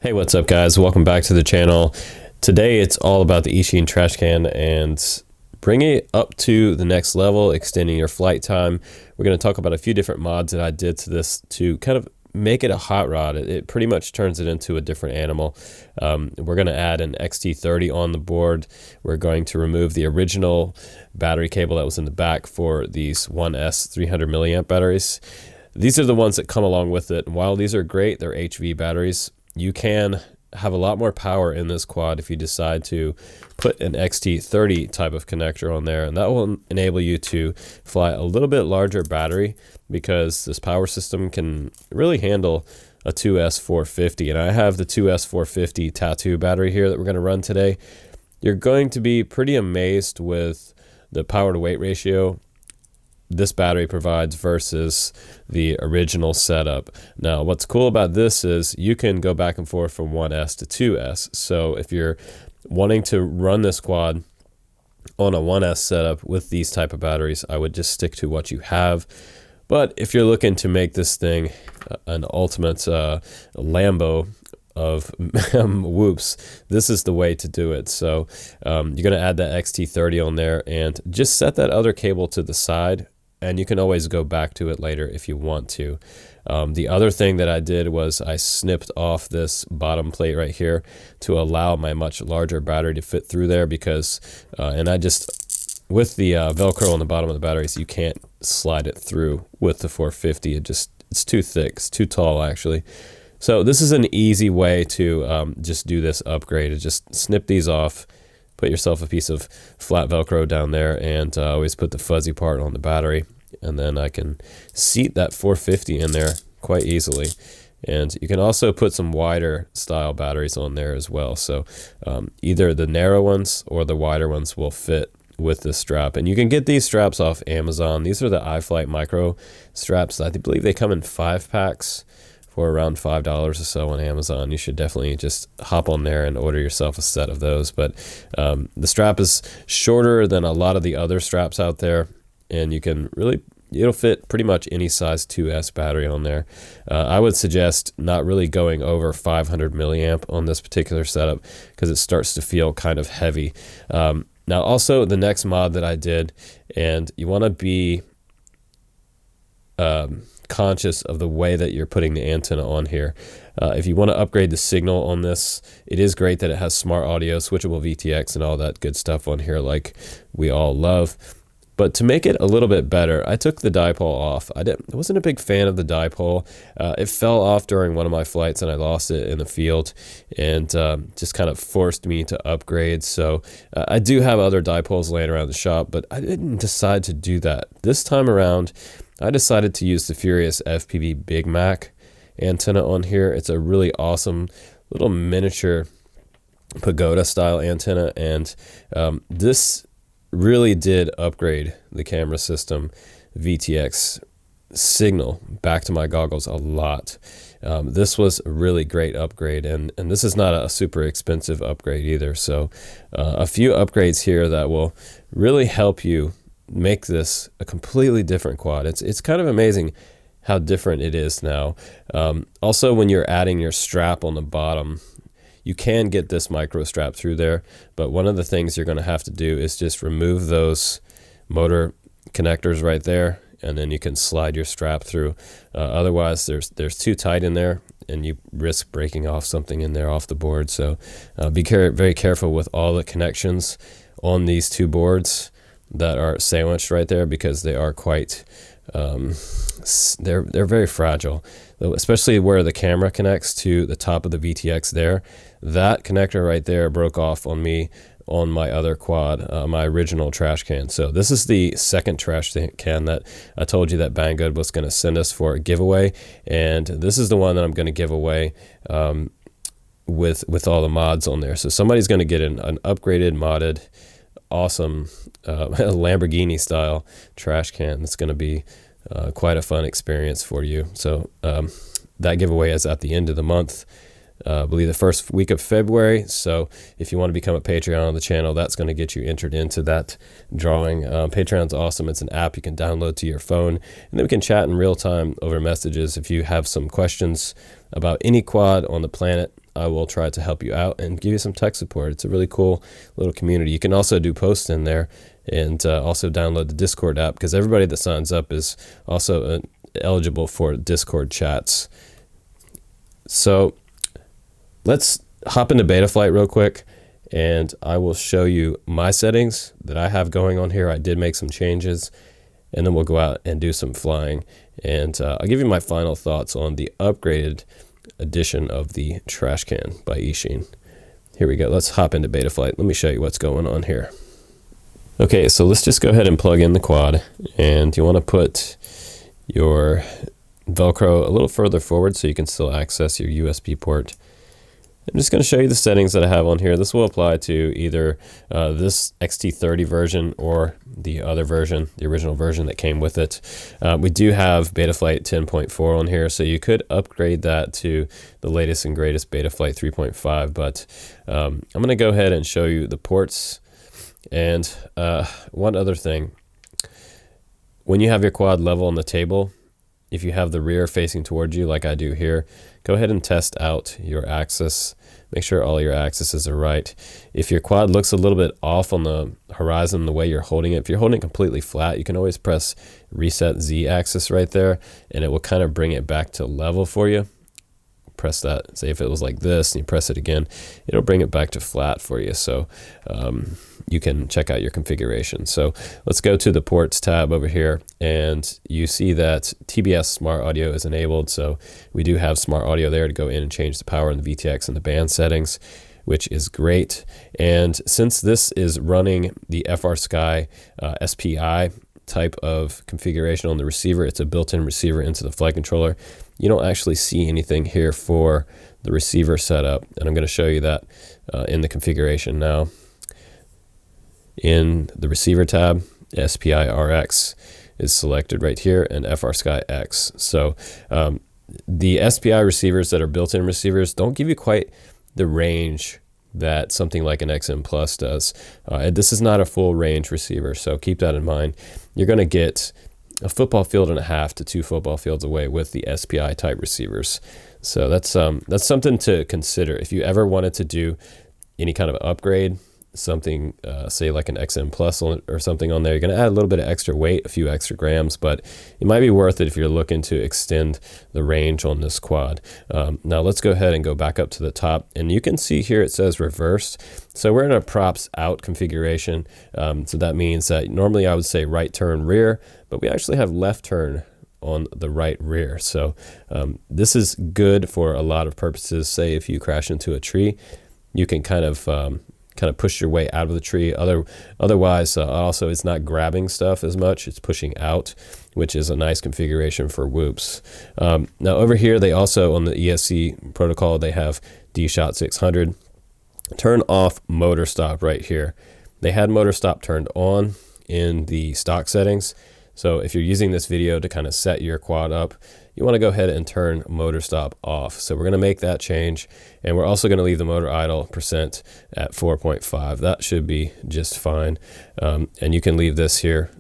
Hey, what's up guys? Welcome back to the channel. Today it's all about the Eachine Trashcan and bringing it up to the next level, extending your flight time. We're going to talk about a few different mods that I did to this to kind of make it a hot rod. It pretty much turns it into a different animal. We're going to add an XT30 on the board. We're going to remove the original battery cable that was in the back for these 1S 300 milliamp batteries. These are the ones that come along with it. And while these are great, they're HV batteries. You can have a lot more power in this quad if you decide to put an XT30 type of connector on there, and that will enable you to fly a little bit larger battery because this power system can really handle a 2S450, and I have the 2S450 tattoo battery here that we're going to run today. You're going to be pretty amazed with the power to weight ratio this battery provides versus the original setup. Now, what's cool about this is you can go back and forth from 1S to 2S. So if you're wanting to run this quad on a 1S setup with these type of batteries, I would just stick to what you have. But if you're looking to make this thing an ultimate Lambo of whoops, this is the way to do it. So you're going to add that XT30 on there and just set that other cable to the side, and you can always go back to it later if you want to. The other thing that I did was I snipped off this bottom plate right here to allow my much larger battery to fit through there because, and I just, with the Velcro on the bottom of the batteries, you can't slide it through with the 450. It's too thick, it's too tall actually. So this is an easy way to just do this upgrade. Just snip these off, put yourself a piece of flat Velcro down there, and always put the fuzzy part on the battery, and then I can seat that 450 in there quite easily. And you can also put some wider style batteries on there as well. So either the narrow ones or the wider ones will fit with this strap. And you can get these straps off Amazon. These are the iFlight Micro straps. I believe they come in 5-packs. For around $5 or so on Amazon. You should definitely just hop on there and order yourself a set of those. But the strap is shorter than a lot of the other straps out there, and you can really, it'll fit pretty much any size 2S battery on there. I would suggest not really going over 500 milliamp on this particular setup because it starts to feel kind of heavy. Now also the next mod that I did, and you want to be conscious of the way that you're putting the antenna on here. If you want to upgrade the signal on this, it is great that it has smart audio, switchable VTX, and all that good stuff on here like we all love. But to make it a little bit better, I took the dipole off. I wasn't a big fan of the dipole. It fell off during one of my flights and I lost it in the field, and just kind of forced me to upgrade. So I do have other dipoles laying around the shop, but I didn't decide to do that. This time around, I decided to use the Furious FPV Big Mac antenna on here. It's a really awesome little miniature pagoda style antenna, and this really did upgrade the camera system VTX signal back to my goggles a lot. This was a really great upgrade, and this is not a super expensive upgrade either. So a few upgrades here that will really help you make this a completely different quad. It's kind of amazing how different it is now. Also, when you're adding your strap on the bottom, you can get this micro strap through there, but one of the things you're going to have to do is just remove those motor connectors right there, and then you can slide your strap through. Otherwise, there's too tight in there, and you risk breaking off something in there off the board. So be very careful with all the connections on these two boards that are sandwiched right there, because they are quite they're very fragile, especially where the camera connects to the top of the VTX there. That connector right there broke off on me on my other quad, my original trash can. So this is the second trash can that I told you that Banggood was going to send us for a giveaway, and this is the one that I'm going to give away with all the mods on there. So somebody's going to get an upgraded, modded, awesome Lamborghini style trash can. It's going to be quite a fun experience for you. So that giveaway is at the end of the month. I believe the first week of February. So if you want to become a Patreon on the channel, that's going to get you entered into that drawing. Patreon's awesome. It's an app you can download to your phone, and then we can chat in real time over messages. If you have some questions about any quad on the planet, I will try to help you out and give you some tech support. It's a really cool little community. You can also do posts in there, and also download the Discord app, because everybody that signs up is also eligible for Discord chats. So let's hop into Betaflight real quick, and I will show you my settings that I have going on here. I did make some changes, and then we'll go out and do some flying, and I'll give you my final thoughts on the upgraded edition of the Trashcan by Eachine. Here we go. Let's hop into Betaflight. Let me show you what's going on here. Okay, so let's just go ahead and plug in the quad, and you want to put your Velcro a little further forward so you can still access your USB port. I'm just going to show you the settings that I have on here. This will apply to either this XT30 version or the other version, the original version that came with it. We do have Betaflight 10.4 on here, so you could upgrade that to the latest and greatest Betaflight 3.5, but I'm going to go ahead and show you the ports. And one other thing, when you have your quad level on the table, if you have the rear facing towards you like I do here, go ahead and test out your axis. Make sure all your axes are right. If your quad looks a little bit off on the horizon the way you're holding it, if you're holding it completely flat, you can always press reset Z axis right there, and it will kind of bring it back to level for you. Press that, say if it was like this and you press it again, it'll bring it back to flat for you. So you can check out your configuration. So let's go to the ports tab over here, and you see that TBS smart audio is enabled. So we do have smart audio there to go in and change the power and the VTX and the band settings, which is great. And since this is running the FrSky SPI type of configuration on the receiver, it's a built-in receiver into the flight controller. You don't actually see anything here for the receiver setup, and I'm going to show you that in the configuration now. In the receiver tab, SPI RX is selected right here, and FrSky X. So the SPI receivers that are built-in receivers don't give you quite the range that something like an XM Plus does. This is not a full range receiver, so keep that in mind. You're going to get a football field and a half to 2 football fields away with the SPI type receivers. So that's something to consider. If you ever wanted to do any kind of upgrade, something say like an XM Plus or something on there, you're going to add a little bit of extra weight, a few extra grams, but it might be worth it if you're looking to extend the range on this quad. Now let's go ahead and go back up to the top, and you can see here it says reversed. So we're in a props out configuration. So that means that normally I would say right turn rear, but we actually have left turn on the right rear. So this is good for a lot of purposes. Say if you crash into a tree, you can kind of push your way out of the tree. Otherwise, also it's not grabbing stuff as much, it's pushing out, which is a nice configuration for whoops. Now over here, they also, on the ESC protocol, they have D-Shot 600. Turn off motor stop right here. They had motor stop turned on in the stock settings. So if you're using this video to kind of set your quad up, you want to go ahead and turn motor stop off. So we're going to make that change, and we're also going to leave the motor idle percent at 4.5. That should be just fine. And you can leave this here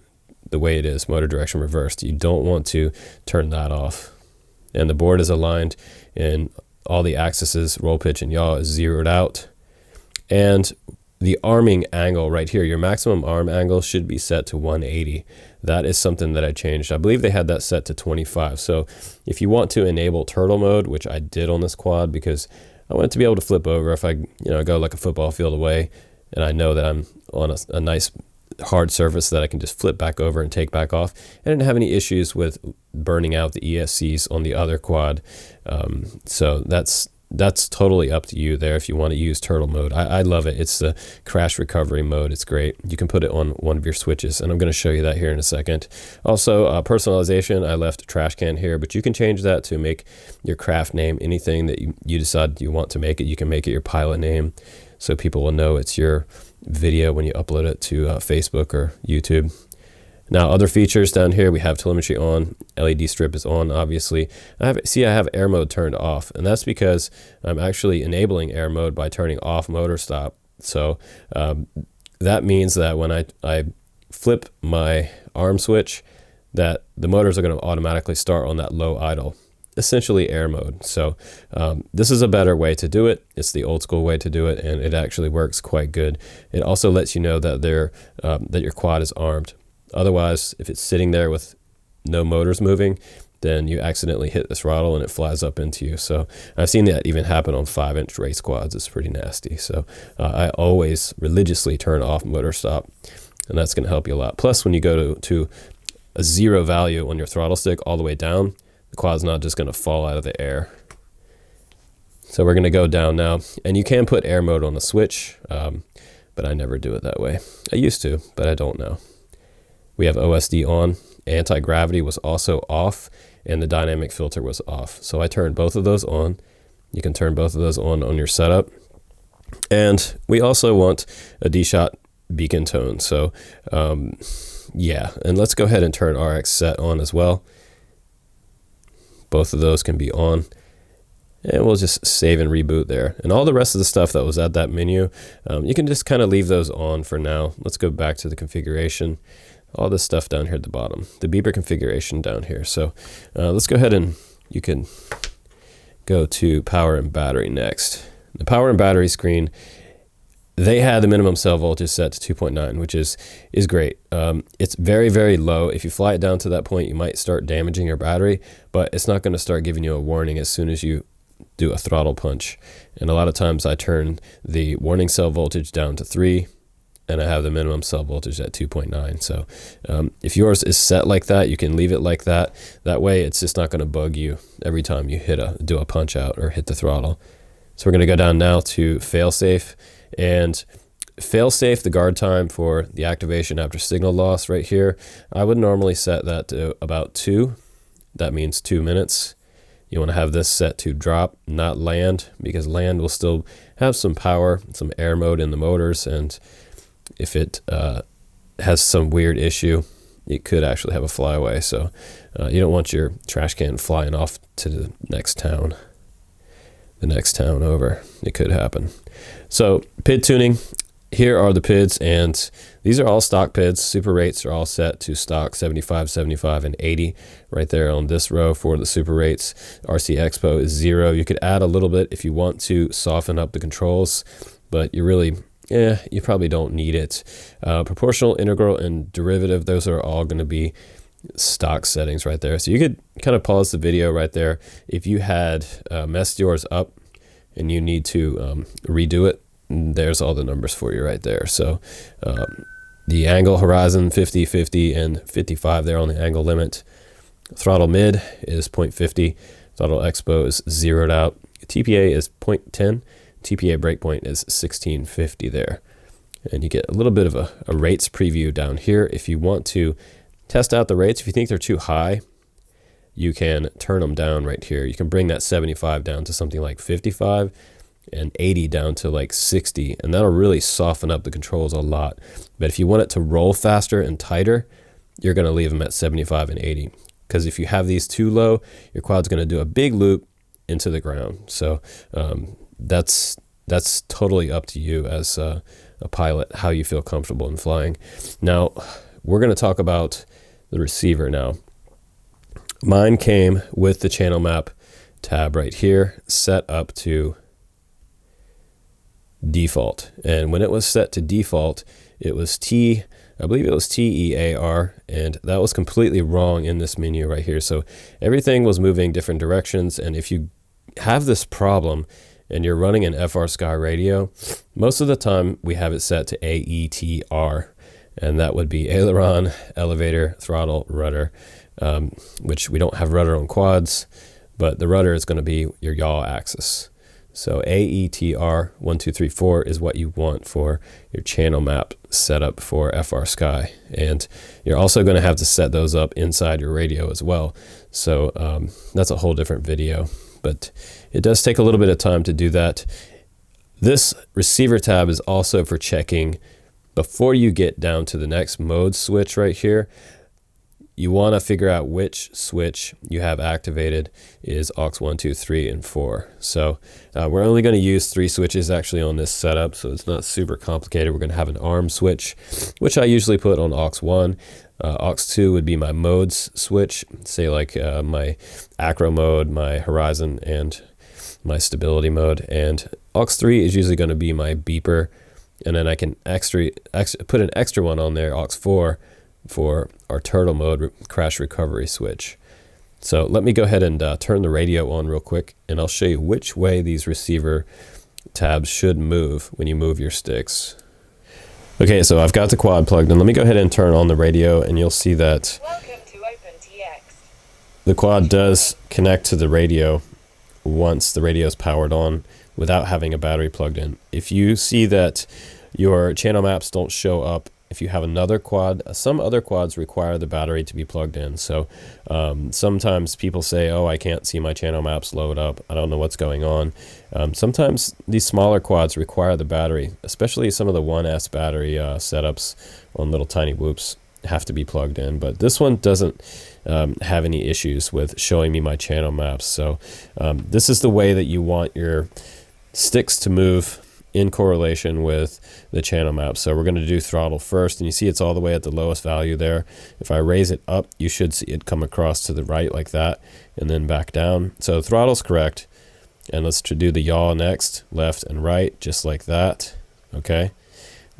the way it is, motor direction reversed. You don't want to turn that off. And the board is aligned, and all the axes, roll, pitch, and yaw is zeroed out. And the arming angle right here, your maximum arm angle should be set to 180. That is something that I changed. I believe they had that set to 25. So if you want to enable turtle mode, which I did on this quad because I want it to be able to flip over if I go like a football field away and I know that I'm on a nice hard surface that I can just flip back over and take back off. I didn't have any issues with burning out the ESCs on the other quad. So that's totally up to you there if you want to use turtle mode. I love it. It's the crash recovery mode. It's great. You can put it on one of your switches, and I'm going to show you that here in a second. Also, personalization, I left a trash can here, but you can change that to make your craft name anything that you decide you want to make it. You can make it your pilot name so people will know it's your video when you upload it to Facebook or YouTube. Now, other features down here, we have telemetry on, LED strip is on, obviously. I have air mode turned off, and that's because I'm actually enabling air mode by turning off motor stop. So that means that when I flip my arm switch, that the motors are going to automatically start on that low idle. essentially air mode. So this is a better way to do it. It's the old school way to do it, and it actually works quite good. It also lets you know that that your quad is armed. Otherwise, if it's sitting there with no motors moving, then you accidentally hit the throttle and it flies up into you. So I've seen that even happen on 5-inch race quads. It's pretty nasty. So I always religiously turn off motor stop, and that's going to help you a lot. Plus, when you go to a 0 value on your throttle stick all the way down, the quad's not just going to fall out of the air. So we're going to go down now, and you can put air mode on the switch, but I never do it that way. I used to, but I don't now. We have OSD on. Anti-gravity was also off, and the dynamic filter was off. So I turned both of those on. You can turn both of those on your setup. And we also want a D-shot beacon tone. So yeah, and let's go ahead and turn RX set on as well. Both of those can be on. And we'll just save and reboot there. And all the rest of the stuff that was at that menu, you can just kind of leave those on for now. Let's go back to the configuration. All this stuff down here at the bottom, the beeper configuration down here. So let's go ahead and you can go to power and battery next. The power and battery screen, they had the minimum cell voltage set to 2.9, which is great. It's very, very low. If you fly it down to that point, you might start damaging your battery, but it's not going to start giving you a warning as soon as you do a throttle punch. And a lot of times I turn the warning cell voltage down to 3, and I have the minimum cell voltage at 2.9. So if yours is set like that, you can leave it like that. That way it's just not going to bug you every time you do a punch out or hit the throttle. So we're going to go down now to Failsafe. And Failsafe, the guard time for the activation after signal loss right here, I would normally set that to about 2. That means 2 minutes. You want to have this set to drop, not land, because land will still have some power, some air mode in the motors, and if it has some weird issue, it could actually have a flyaway. So you don't want your trash can flying off to the next town over. It could happen. So PID tuning, here are the PIDs, and these are all stock PIDs. Super rates are all set to stock 75, 75, and 80 right there on this row for the super rates. RC Expo is 0. You could add a little bit if you want to soften up the controls, but you probably don't need it. Proportional, integral, and derivative, those are all going to be stock settings right there. So you could kind of pause the video right there. If you had messed yours up and you need to redo it, there's all the numbers for you right there. So the angle horizon 50, 50, and 55 there on the angle limit. Throttle mid is 0.50. Throttle expo is zeroed out. TPA is 0.10. TPA breakpoint is 1650 there. And you get a little bit of a rates preview down here. If you want to test out the rates, if you think they're too high, you can turn them down right here. You can bring that 75 down to something like 55 and 80 down to like 60, and that'll really soften up the controls a lot. But if you want it to roll faster and tighter, you're going to leave them at 75 and 80. Because if you have these too low, your quad's going to do a big loop into the ground. So that's totally up to you as a pilot, how you feel comfortable in flying. Now, we're going to talk about the receiver now. Mine came with the channel map tab right here, set up to default. And when it was set to default, it was I believe it was TEAR, and that was completely wrong in this menu right here. So everything was moving different directions, and if you have this problem and you're running an FrSky radio, most of the time we have it set to AETR, and that would be aileron, elevator, throttle, rudder, which we don't have rudder on quads, but the rudder is going to be your yaw axis. So AETR 1, 2, 3, 4 is what you want for your channel map setup for FrSky. And you're also going to have to set those up inside your radio as well. So that's a whole different video, but it does take a little bit of time to do that. This receiver tab is also for checking before you get down to the next mode switch right here. You want to figure out which switch you have activated is aux 1, 2, 3, and 4. So we're only going to use 3 switches actually on this setup, so it's not super complicated. We're going to have an arm switch, which I usually put on aux 1. aux2 would be my modes switch, say like my acro mode, my horizon, and my stability mode. And aux3 is usually going to be my beeper, and then I can put an extra one on there, aux4, for our turtle mode crash recovery switch. So let me go ahead and turn the radio on real quick, and I'll show you which way these receiver tabs should move when you move your sticks. Okay, so I've got the quad plugged in. Let me go ahead and turn on the radio, and you'll see that the quad does connect to the radio once the radio is powered on without having a battery plugged in. If you see that your channel maps don't show up, if you have another quad, some other quads require the battery to be plugged in. So sometimes people say, oh, I can't see my channel maps load up. I don't know what's going on. Sometimes these smaller quads require the battery, especially some of the 1S battery setups on little tiny whoops have to be plugged in. But this one doesn't have any issues with showing me my channel maps. So this is the way that you want your sticks to move in correlation with the channel map. So we're going to do throttle first, and you see it's all the way at the lowest value there. If I raise it up, you should see it come across to the right like that, and then back down. So throttle's correct, and let's do the yaw next, left and right, just like that. Okay,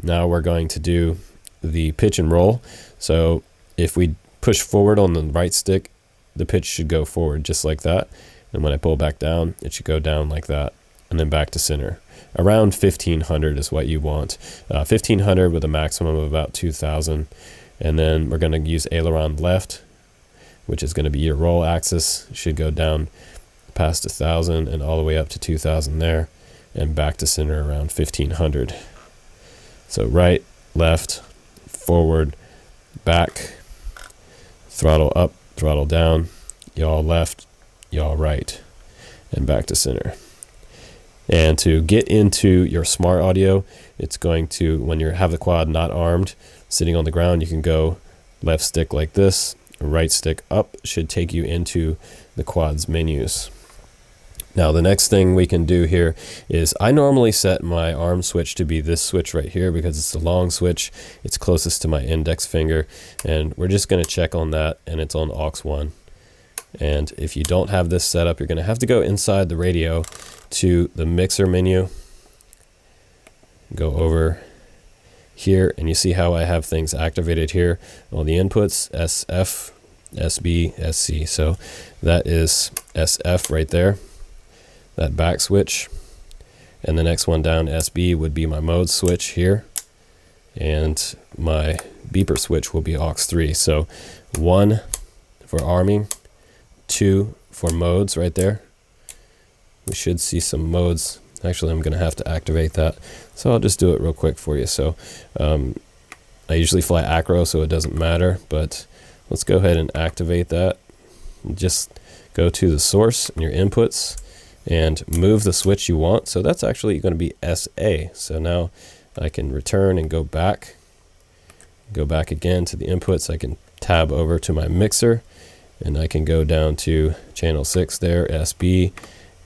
now we're going to do the pitch and roll. So if we push forward on the right stick, the pitch should go forward just like that, and when I pull back down, it should go down like that, and then back to center. Around 1500 is what you want. 1500 with a maximum of about 2000. And then we're going to use aileron left, which is going to be your roll axis. Should go down past 1000 and all the way up to 2000 there, and back to center around 1500. So right, left, forward, back, throttle up, throttle down, yaw left, yaw right, and back to center. And to get into your smart audio, it's going to, when you have the quad not armed, sitting on the ground, you can go left stick like this, right stick up, should take you into the quad's menus. Now the next thing we can do here is I normally set my arm switch to be this switch right here because it's the long switch. It's closest to my index finger, and we're just going to check on that, and it's on aux1. And if you don't have this set up, you're going to have to go inside the radio to the mixer menu, go over here, and you see how I have things activated here on the inputs, SF, SB, SC. So that is SF right there, that back switch. And the next one down, SB, would be my mode switch here, and my beeper switch will be aux3. So 1 for arming, 2 for modes right there. We should see some modes. Actually, I'm going to have to activate that, so I'll just do it real quick for you. So I usually fly acro, so it doesn't matter, but let's go ahead and activate that. Just go to the source and your inputs and move the switch you want. So that's actually going to be SA. So now I can return and go back again to the inputs. I can tab over to my mixer, and I can go down to channel 6 there, SB,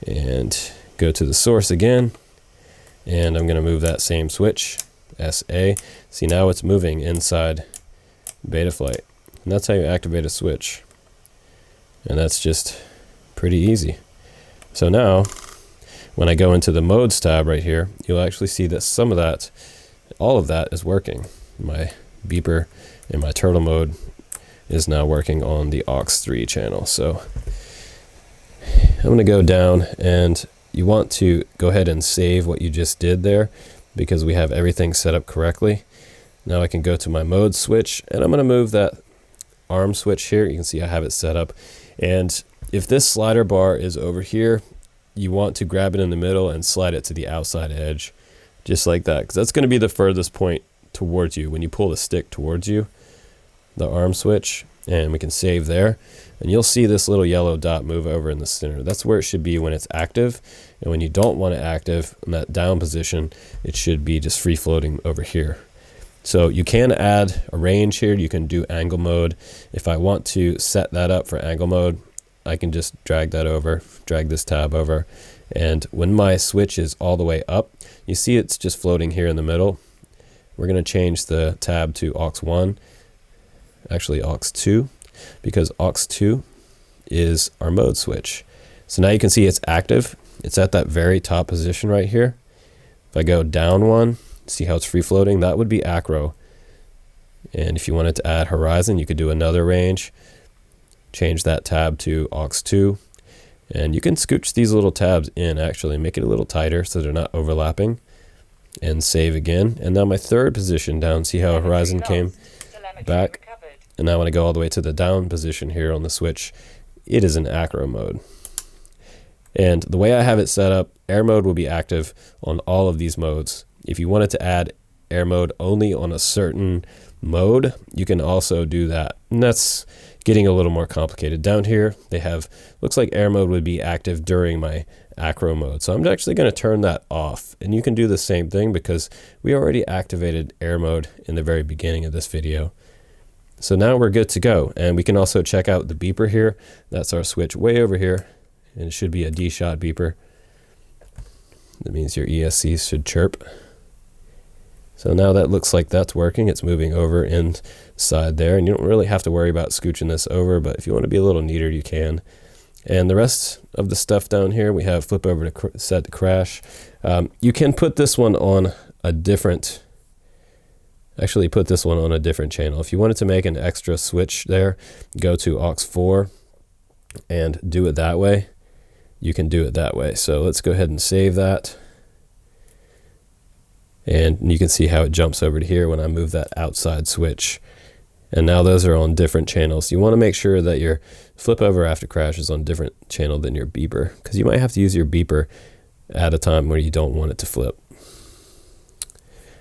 and go to the source again, and I'm going to move that same switch, SA. See, now it's moving inside Betaflight, and that's how you activate a switch, and that's just pretty easy. So now when I go into the modes tab right here, you'll actually see that some of that, all of that is working. My beeper and my turtle mode is now working on the aux3 channel. So I'm going to go down, and you want to go ahead and save what you just did there because we have everything set up correctly. Now I can go to my mode switch, and I'm going to move that arm switch here. You can see I have it set up, and if this slider bar is over here, you want to grab it in the middle and slide it to the outside edge, just like that, because that's going to be the furthest point towards you when you pull the stick towards you, the arm switch. And we can save there, and you'll see this little yellow dot move over in the center. That's where it should be when it's active, and when you don't want it active in that down position, it should be just free floating over here. So you can add a range here. You can do angle mode. If I want to set that up for angle mode, I can just drag that over, drag this tab over, and when my switch is all the way up, you see it's just floating here in the middle. We're going to change the tab to aux1. actually aux2, because aux2 is our mode switch. So now you can see it's active. It's at that very top position right here. If I go down one, see how it's free floating? That would be acro. And if you wanted to add horizon, you could do another range, change that tab to aux2, and you can scooch these little tabs in, actually make it a little tighter so they're not overlapping, and save again. And now my third position down, see how horizon came back? And now when I go all the way to the down position here on the switch, it is in acro mode. And the way I have it set up, air mode will be active on all of these modes. If you wanted to add air mode only on a certain mode, you can also do that. And that's getting a little more complicated. Down here, they have, looks like air mode would be active during my acro mode. So I'm actually going to turn that off. And you can do the same thing because we already activated air mode in the very beginning of this video. So now we're good to go. And we can also check out the beeper here. That's our switch way over here. And it should be a D-shot beeper. That means your ESC should chirp. So now that looks like that's working. It's moving over inside there, and you don't really have to worry about scooching this over, but if you want to be a little neater, you can. And the rest of the stuff down here, we have flip over to set to crash. You can put this one on a different, actually put this one on a different channel. If you wanted to make an extra switch there, go to aux4 and do it that way. You can do it that way. So let's go ahead and save that. And you can see how it jumps over to here when I move that outside switch. And now those are on different channels. You want to make sure that your flip over after crash is on a different channel than your beeper, because you might have to use your beeper at a time where you don't want it to flip,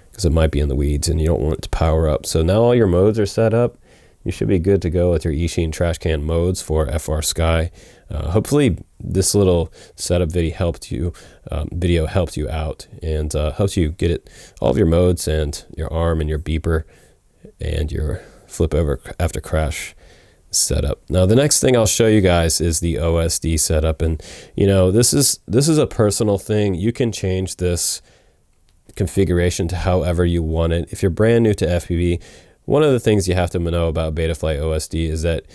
because it might be in the weeds and you don't want it to power up. So now all your modes are set up. You should be good to go with your Eachine Trashcan modes for FR Sky. Hopefully this little setup video helped you out and helps you get all of your modes and your arm and your beeper and your flip over after crash setup. Now the next thing I'll show you guys is the Osd setup, and you know, this is a personal thing. You can change this configuration to however you want it. If you're brand new to FPV, one of the things you have to know about Betaflight Osd is that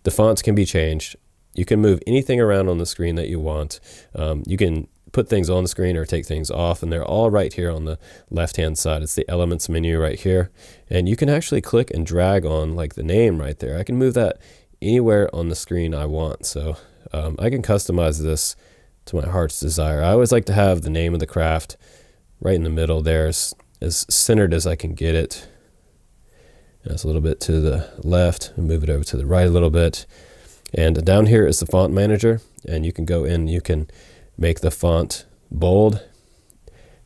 the fonts can be changed. You can move anything around on the screen that you want. You can put things on the screen or take things off, and they're all right here on the left-hand side. It's the elements menu right here. And you can actually click and drag on like the name right there. I can move that anywhere on the screen I want. So I can customize this to my heart's desire. I always like to have the name of the craft right in the middle there, as centered as I can get it. That's a little bit to the left, and move it over to the right a little bit. And down here is the font manager, and you can go in, you can make the font bold.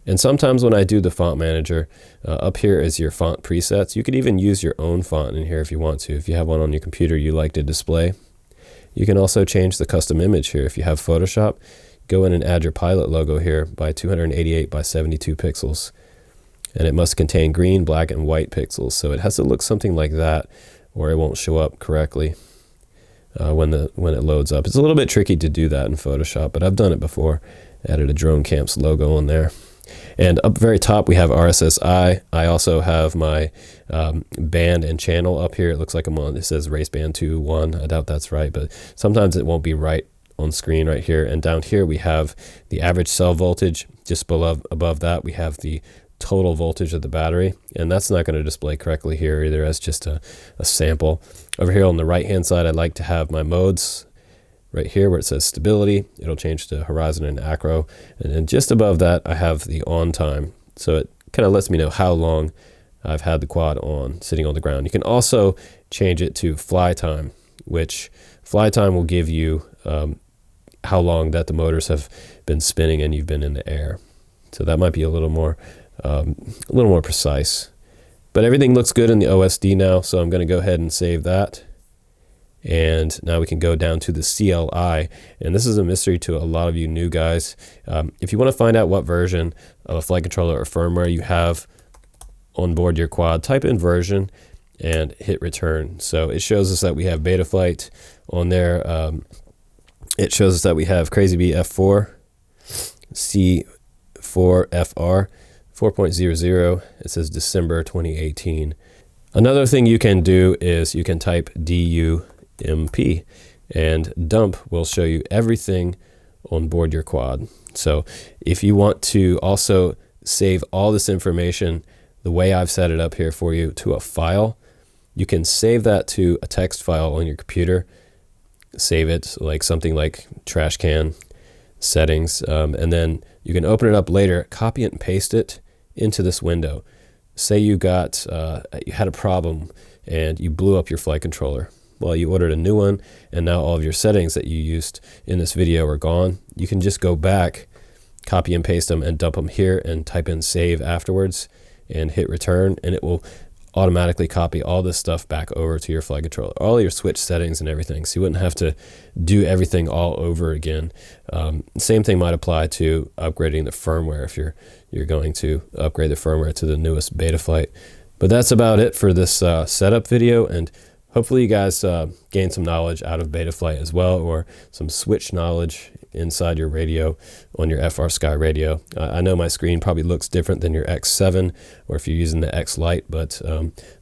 And sometimes when I do the font manager, up here is your font presets. You could even use your own font in here if you want to. If you have one on your computer you like to display. You can also change the custom image here. If you have Photoshop, go in and add your pilot logo here by 288 by 72 pixels. And it must contain green, black, and white pixels. So it has to look something like that, or it won't show up correctly when it loads up. It's a little bit tricky to do that in Photoshop, but I've done it before. Added a Drone Camps logo on there. And up very top we have RSSI. I also have my band and channel up here. It looks like I'm on, it says race band 2.1. I doubt that's right, but sometimes it won't be right on screen right here. And down here we have the average cell voltage. Just above that we have the total voltage of the battery, and that's not going to display correctly here either as just a sample. Over here on the right hand side, I'd like to have my modes right here where it says stability. It'll change to horizon and acro, and then just above that I have the on time, so it kind of lets me know how long I've had the quad on sitting on the ground. You can also change it to fly time, which fly time will give you how long that the motors have been spinning and you've been in the air. So that might be a little more precise. But everything looks good in the Osd now, so I'm going to go ahead and save that. And now we can go down to the CLI, and this is a mystery to a lot of you new guys. If you want to find out what version of a flight controller or firmware you have on board your quad, type in version and hit return. So it shows us that we have Betaflight on there. It shows us that we have Crazy Bee F4, C4FR 4.00. It says December 2018. Another thing you can do is you can type DUMP, and dump will show you everything on board your quad. So if you want to also save all this information the way I've set it up here for you to a file, you can save that to a text file on your computer. Save it like something like trash can settings, and then you can open it up later, copy it and paste it into this window. Say you had a problem and you blew up your flight controller. Well, you ordered a new one, and now all of your settings that you used in this video are gone. You can just go back, copy and paste them, and dump them here, and type in save afterwards and hit return, and it will automatically copy all this stuff back over to your flight controller, all your switch settings and everything, so you wouldn't have to do everything all over again. Same thing might apply to upgrading the firmware if you're going to upgrade the firmware to the newest Betaflight. But that's about it for this setup video, and hopefully you guys gain some knowledge out of Betaflight as well, or some switch knowledge inside your radio on your FR Sky radio. I know my screen probably looks different than your X7, or if you're using the X Lite, but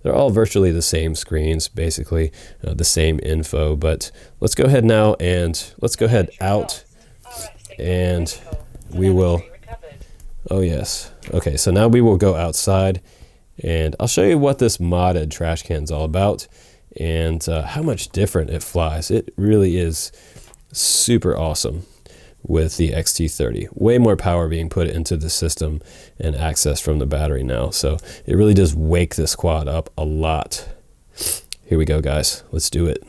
they're all virtually the same screens, basically the same info. But let's go ahead now, and let's go ahead out, and we will, oh yes, okay, so now we will go outside, and I'll show you what this modded trash can is all about, and how much different it flies. It really is super awesome with the XT30. Way more power being put into the system and access from the battery now. So it really does wake this quad up a lot. Here we go, guys. Let's do it.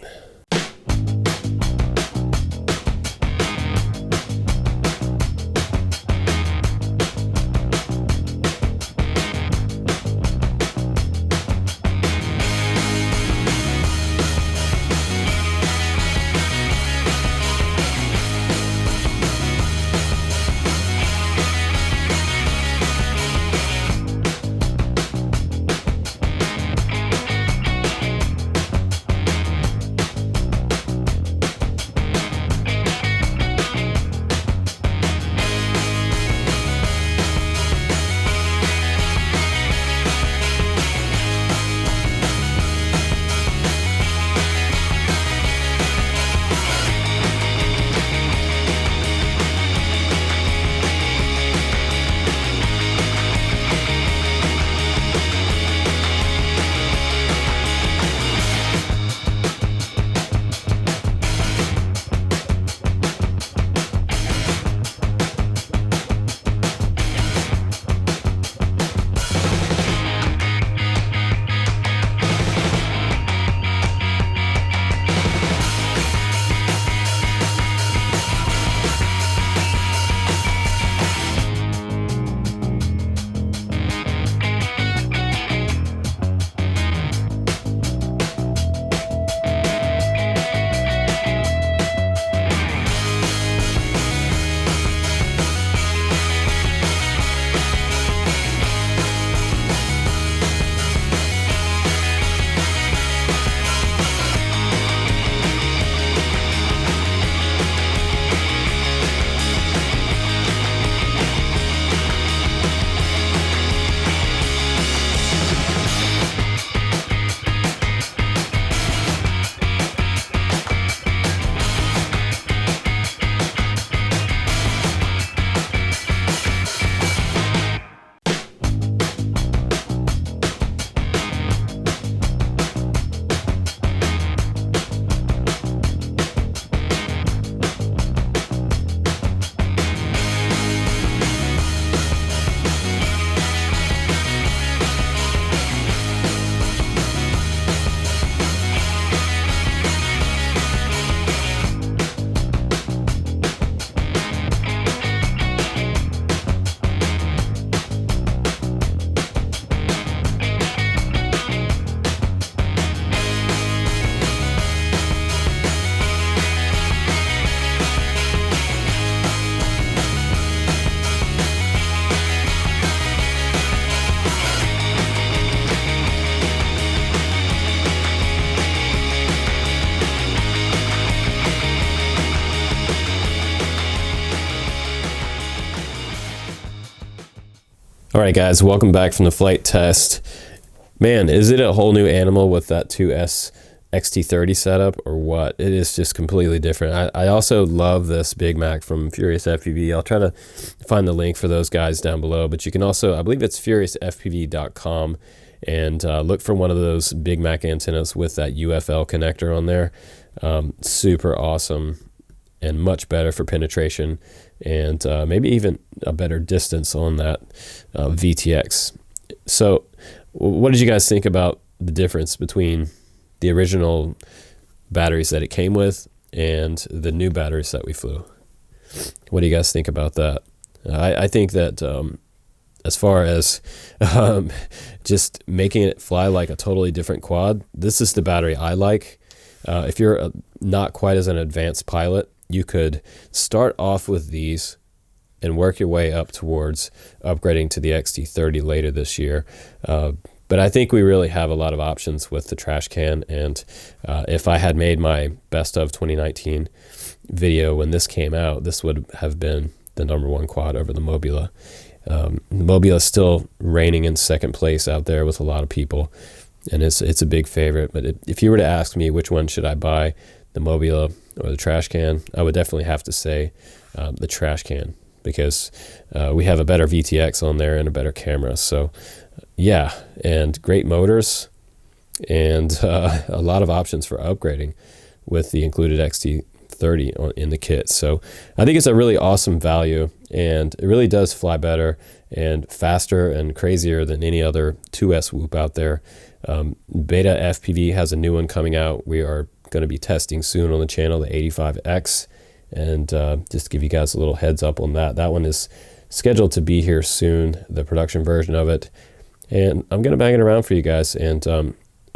All right, guys, welcome back from the flight test. Man, is it a whole new animal with that 2S XT30 setup or what? It is just completely different. I also love this Big Mac from Furious FPV. I'll try to find the link for those guys down below, but you can also, I believe it's furiousfpv.com, and look for one of those Big Mac antennas with that UFL connector on there. Super awesome and much better for penetration, and maybe even a better distance on that VTX. So what did you guys think about the difference between the original batteries that it came with and the new batteries that we flew? What do you guys think about that? I think that as far as just making it fly like a totally different quad, this is the battery I like. If you're not quite as an advanced pilot, you could start off with these and work your way up towards upgrading to the XT30 later this year. But I think we really have a lot of options with the Trashcan, and if I had made my best of 2019 video when this came out, this would have been the #1 quad over the Mobula. The Mobula is still reigning in second place out there with a lot of people, and it's a big favorite. But if you were to ask me which one should I buy, the Mobula or the Trashcan, I would definitely have to say the Trashcan, because we have a better VTX on there and a better camera. So yeah, and great motors, and a lot of options for upgrading with the included XT30 in the kit. So I think it's a really awesome value, and it really does fly better and faster and crazier than any other 2S whoop out there. Beta FPV has a new one coming out. We are going to be testing soon on the channel, the 85X. And just to give you guys a little heads up on that, that one is scheduled to be here soon, the production version of it. And I'm going to bang it around for you guys, and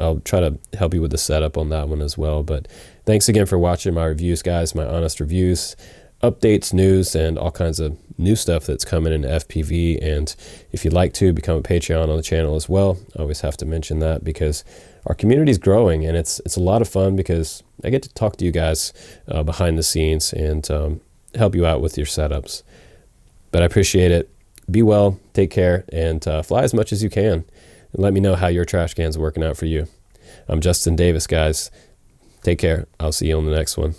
I'll try to help you with the setup on that one as well. But thanks again for watching my reviews, guys, my honest reviews, updates, news, and all kinds of new stuff that's coming in FPV. And if you'd like to become a Patreon on the channel as well, I always have to mention that, because our community is growing, and it's a lot of fun, because I get to talk to you guys behind the scenes and help you out with your setups. But I appreciate it. Be well, take care, and fly as much as you can. And let me know how your trash can's working out for you. I'm Justin Davis, guys. Take care. I'll see you on the next one.